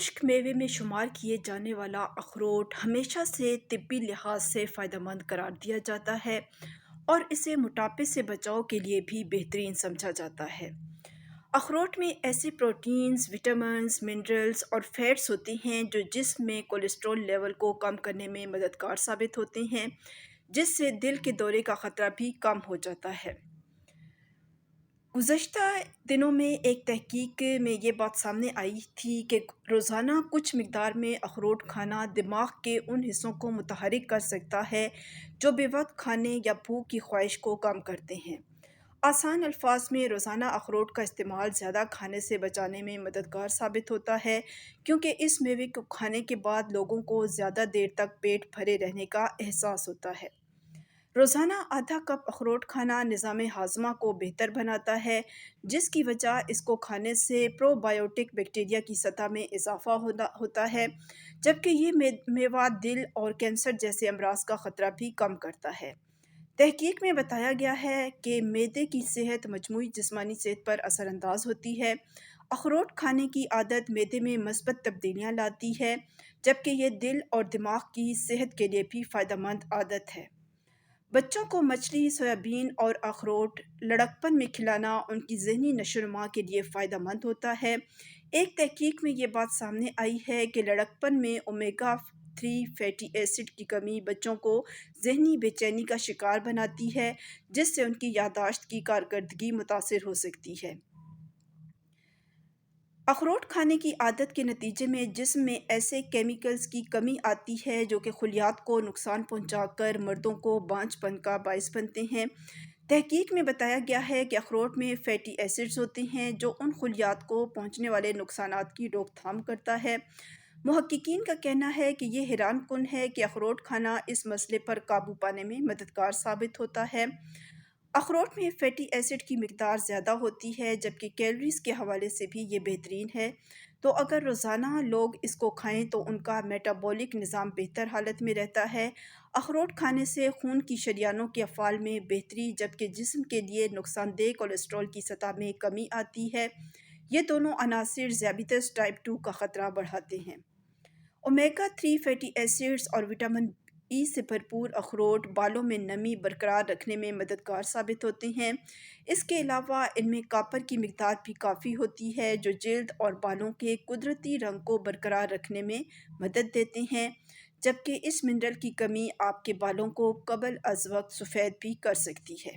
खुश्क मेवे में शुमार किए जाने वाला अखरोट हमेशा से तिब्बी लिहाज से फ़ायदेमंद करार दिया जाता है और इसे मोटापे से बचाव के लिए भी बेहतरीन समझा जाता है। अखरोट में ऐसे प्रोटीन्स, विटामिन्स, मिनरल्स और फैट्स होते हैं जो जिस्म में कोलेस्ट्रॉल लेवल को कम करने में मददगार साबित होते हैं, जिससे दिल के दौरे का ख़तरा भी कम हो जाता है। गुज़श्ता दिनों में एक तहकीक में ये बात सामने आई थी कि रोज़ाना कुछ मिक़दार में अखरोट खाना दिमाग के उन हिस्सों को मुतहरिक कर सकता है जो बेवक़्त खाने या भूख की ख्वाहिश को कम करते हैं। आसान अल्फाज में रोज़ाना अखरोट का इस्तेमाल ज़्यादा खाने से बचाने में मददगार साबित होता है, क्योंकि इस मेवे को खाने के बाद लोगों को ज़्यादा देर तक पेट भरे रहने का एहसास होता है। रोज़ाना आधा कप अखरोट खाना निज़ाम हाज़मा को बेहतर बनाता है, जिसकी वजह इसको खाने से प्रोबायोटिक बैक्टीरिया की सतह में इजाफ़ा होता है, जबकि ये मेवा दिल और कैंसर जैसे अमराज का ख़तरा भी कम करता है। तहकीक में बताया गया है कि मैदे की सेहत मजमूई जिस्मानी सेहत पर असरअंदाज होती है। अखरोट खाने की आदत मैदे में मस्बत तब्दीलियाँ लाती है, जबकि ये दिल और दिमाग की सेहत के लिए भी फ़ायदेमंद आदत है। बच्चों को मछली, सोयाबीन और अखरोट लड़कपन में खिलाना उनकी ज़हनी नशोनुमा के लिए फ़ायदेमंद होता है। एक तहकीक में ये बात सामने आई है कि लड़कपन में ओमेगा 3 फैटी एसिड की कमी बच्चों को ज़हनी बेचैनी का शिकार बनाती है, जिससे उनकी याददाश्त की कारकर्दगी मुतासिर हो सकती है। अखरोट खाने की आदत के नतीजे में जिस्म में ऐसे केमिकल्स की कमी आती है जो कि खुलियात को नुकसान पहुंचाकर मर्दों को बांझपन का बायस बनते हैं। तहकीक में बताया गया है कि अखरोट में फैटी एसिड्स होते हैं जो उन खुलियात को पहुंचने वाले नुकसानात की रोकथाम करता है। मुहक्किकीन का कहना है कि ये हैरान कुन है कि अखरोट खाना इस मसले पर काबू पाने में मददगार साबित होता है। अखरोट में फैटी एसिड की मिकदार ज़्यादा होती है, जबकि कैलोरीज़ के हवाले से भी ये बेहतरीन है। तो अगर रोज़ाना लोग इसको खाएं तो उनका मेटाबॉलिक निज़ाम बेहतर हालत में रहता है। अखरोट खाने से खून की शरियानों के अफ़ाल में बेहतरी, जबकि जिस्म के लिए नुकसानदेह कोलेस्ट्रॉल की सतह में कमी आती है। ये दोनों अनासिर ज़ियाबितस टाइप 2 का ख़तरा बढ़ाते हैं। ओमेगा 3 फैटी एसिड्स और विटामिन ई से भरपूर अखरोट बालों में नमी बरकरार रखने में मददगार साबित होते हैं। इसके अलावा इनमें कॉपर की मिकदार भी काफ़ी होती है, जो जल्द और बालों के कुदरती रंग को बरकरार रखने में मदद देते हैं, जबकि इस मिनरल की कमी आपके बालों को कबल अज़ वक्त सफ़ेद भी कर सकती है।